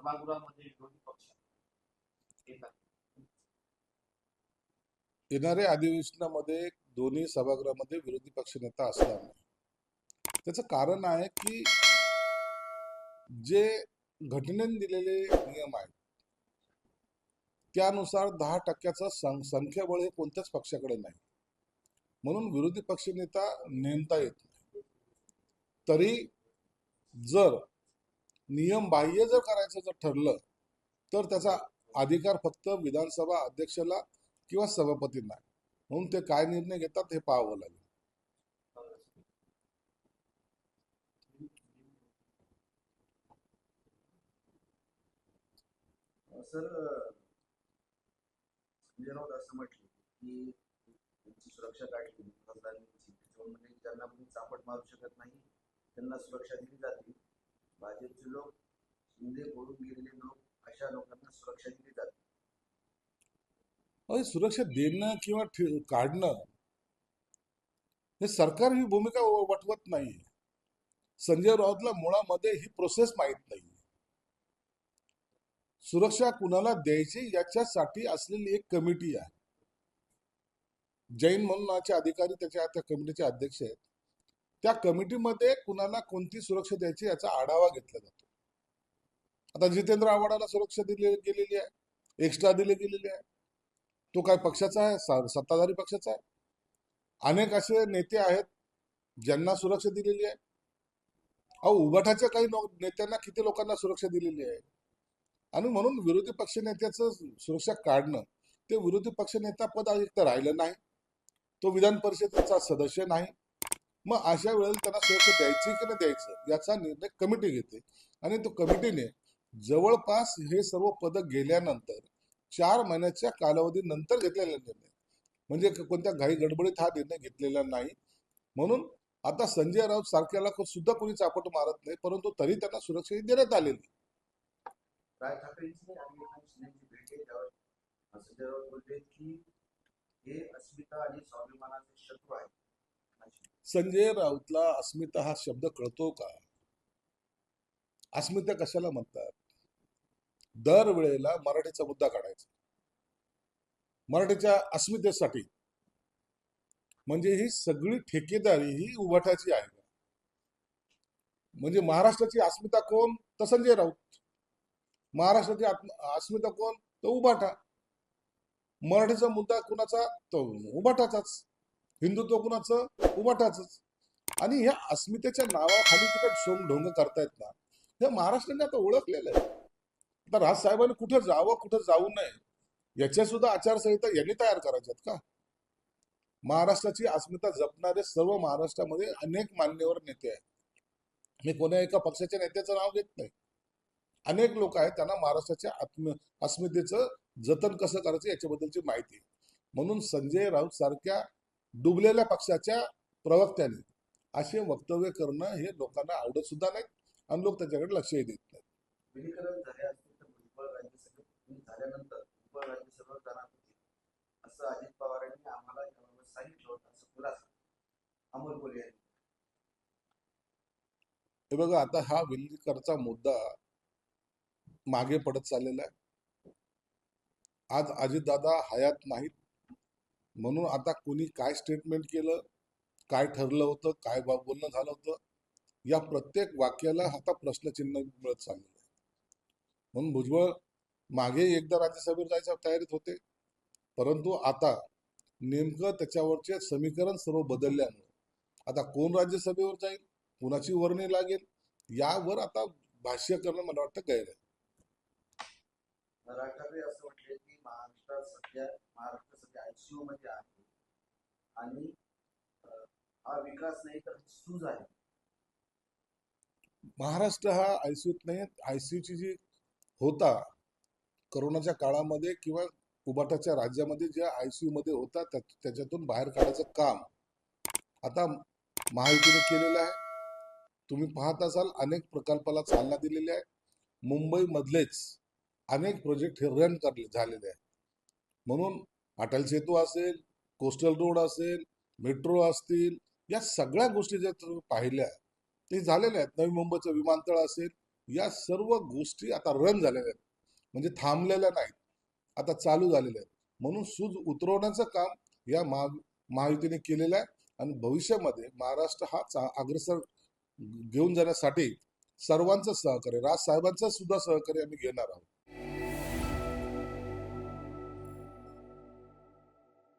सभागृहामध्ये विरोधी पक्ष येतात. येणाऱ्या अधिवेशनामध्ये दोन्ही सभागृहामध्ये विरोधी पक्ष नेता असणार नाही. त्याचं कारण आहे की जे घटनेने दिलेले नियम आहेत त्यानुसार 10% संख्याबळ हे कोणत्याच पक्षाकडे नाही, म्हणून विरोधी पक्ष नेता नेमता येत नाही. तरी जर नियम बाह्य जर करायचं जर ठरलं तर त्याचा अधिकार फक्त विधानसभा अध्यक्षाला किंवा सभापतींना, म्हणून ते काय निर्णय घेतात हे पाहावं लागेल. सर, संजय राऊत असं म्हटले की त्यांची सुरक्षा काढली त्याच्यामध्ये त्यांना कोणी चापट मारू शकत नाही, त्यांना सुरक्षा दिली जाते. भाजपचे लोक, शिंदे पळून गेलेले लोक, अशा लोकांना सुरक्षा दिली जाते. सुरक्षा देणं किंवा काढणं हे सरकार ही भूमिका वठवत नाही. संजय राऊतला मुळामध्ये ही प्रोसेस माहित नाही. सुरक्षा कुणाला द्यायची याच्यासाठी असलेली एक कमिटी आहे. जैन म्हणून नावाचे अधिकारी त्या कमिटीचे अध्यक्ष आहेत. त्या कमिटीमध्ये कुणाला कोणती सुरक्षा द्यायची याचा आढावा घेतला जातो. आता जितेंद्र आव्हाडाला सुरक्षा दिली गेलेली आहे, एक्स्ट्रा दिली गेलेली आहे. तो काय पक्षाचा आहे? सत्ताधारी पक्षाचा आहे. अनेक असे नेते आहेत ज्यांना सुरक्षा दिलेली आहे. उभाटाच्या काही नेत्यांना किती लोकांना सुरक्षा दिलेली आहे. आणि म्हणून विरोधी पक्ष नेत्याचं सुरक्षा काढणं, ते विरोधी पक्ष नेता पद एक तर राहिलं नाही, तो विधान परिषदेचा सदस्य नाही. मग अशा वेळेला त्यांना सुरक्षा द्यायची की नाही द्यायचं याचा निर्णय कमिटी घेते. आणि तो कमिटीने जवळपास हे सर्व पद गेल्यानंतर 4 महिन्याच्या कालावधीनंतर घेतलेला निर्णय, म्हणजे कोणत्या घाई गडबडीत हा निर्णय घेतलेला नाही. म्हणून आता संजय राऊत सारख्याला सुद्धा कोणी चापट मारत नाही, परंतु तरी त्यांना सुरक्षा देण्यात आलेली. राज ठाकरेंची आणि शिंदेची भेट आहे, त्यावर संजय राऊत बोलले की हे अस्मिता आणि स्वाभिमानाचे शत्रू आहेत. संजय राऊतला अस्मिता हा शब्द कळतो का? अस्मिता कशाला म्हणतात? दर वेळेला मराठीचा मुद्दा काढायचा, मराठीच्या अस्मितेसाठी. म्हणजे ही सगळी ठेकेदारी ही उभाटाची आहे. म्हणजे महाराष्ट्राची अस्मिता कोण? तर संजय राऊत. महाराष्ट्राची अस्मिता कोण? तर उभाटा. मराठीचा मुद्दा कुणाचा? तो उभाटाचाच. हिंदुत्व कुणाचं? उभाटाच. आणि ह्या अस्मितेच्या नावाखाली तिकडे सोंग ढोंग करतायत ना, हे महाराष्ट्राने आता ओळखलेलं आहे. आता राजसाहेबांनी कुठं जावं कुठं जाऊ नये याच्या सुद्धा आचारसंहिता यांनी तयार करायच्यात का? महाराष्ट्राची अस्मिता जपणारे सर्व महाराष्ट्रामध्ये अनेक मान्यवर नेते आहेत. मी कोणा एका पक्षाच्या नेत्याचं नाव घेत नाही. अनेक लोक आहेत, त्यांना महाराष्ट्राच्या अस्मितेचं जतन कसं करायचं याच्याबद्दलची माहिती. म्हणून संजय राऊत सारख्या डुबलेल्या पक्षाच्या प्रवक्त्याने असे वक्तव्य करणं हे लोकांना आवडत सुद्धा नाही आणि लोक त्याच्याकडे लक्षही देत नाहीत. विलीनीकरण झाले असतील तर भुजबळ राज्यसभेत झाल्यानंतर भुजबळ राज्यसभेवर जाणार होते असं अजित पवारांनी आम्हाला याबाबत सांगितलं होतं, असं खुलासा अमोल कोल्हे यांनी. हे बघा, आता हा विलीनीकरणचा मुद्दा मागे पडत चाललेला आहे. आज अजितदादा हयात नाहीत, म्हणून आता कोणी काय स्टेटमेंट केलं, काय ठरलं होतं, काय बोलणं झालं होतं, या प्रत्येक वाक्याला आता प्रश्नचिन्ह मिळत चाललेलं आहे. म्हणून भुजबळ मागे एकदा राज्यसभेवर जायच्या तयारीत होते, परंतु आता नेमकं त्याच्यावरचे समीकरण सर्व बदलल्यामुळे आता कोण राज्यसभेवर जाईल, कुणाची वर्णी लागेल, यावर आता भाष्य करणं मला वाटतं गैर आहे. राज ठाकरे असं म्हटले की महाराष्ट्र सध्या आयसीयू मध्ये आहे आणि हा विकास नाही तर सूज आहे. महाराष्ट्र हा आयसीयूत नाही, आयसीयूची जी होता करोनाच्या काळामध्ये किंवा उबाटाच्या राज्यामध्ये ज्या आयसीयू मध्ये होता त्याच्यातून बाहेर काढायचं काम आता महायुतीने केलेलं आहे. तुम्ही पाहत असाल अनेक प्रकल्पाला चालना दिलेली आहे. मुंबई मधलेच अनेक प्रोजेक्ट हे रन झालेले आहेत. म्हणून अटल सेतू असेल, कोस्टल रोड असेल, मेट्रो असतील, या सगळ्या गोष्टी ज्या तुम्ही पाहिल्या ते झालेल्या आहेत. नवी मुंबईचं विमानतळ असेल, या सर्व गोष्टी आता रन झालेल्या आहेत, म्हणजे थांबलेल्या नाहीत, आता चालू झालेल्या आहेत. म्हणून सूज उतरवण्याचं काम या महायुतीने केलेलं आहे आणि भविष्यामध्ये महाराष्ट्र हा अग्रसर घेऊन जाण्यासाठी सर्वांचं सहकार्य, राज साहेबांचं सुद्धा सहकार्य आम्ही घेणार आहोत.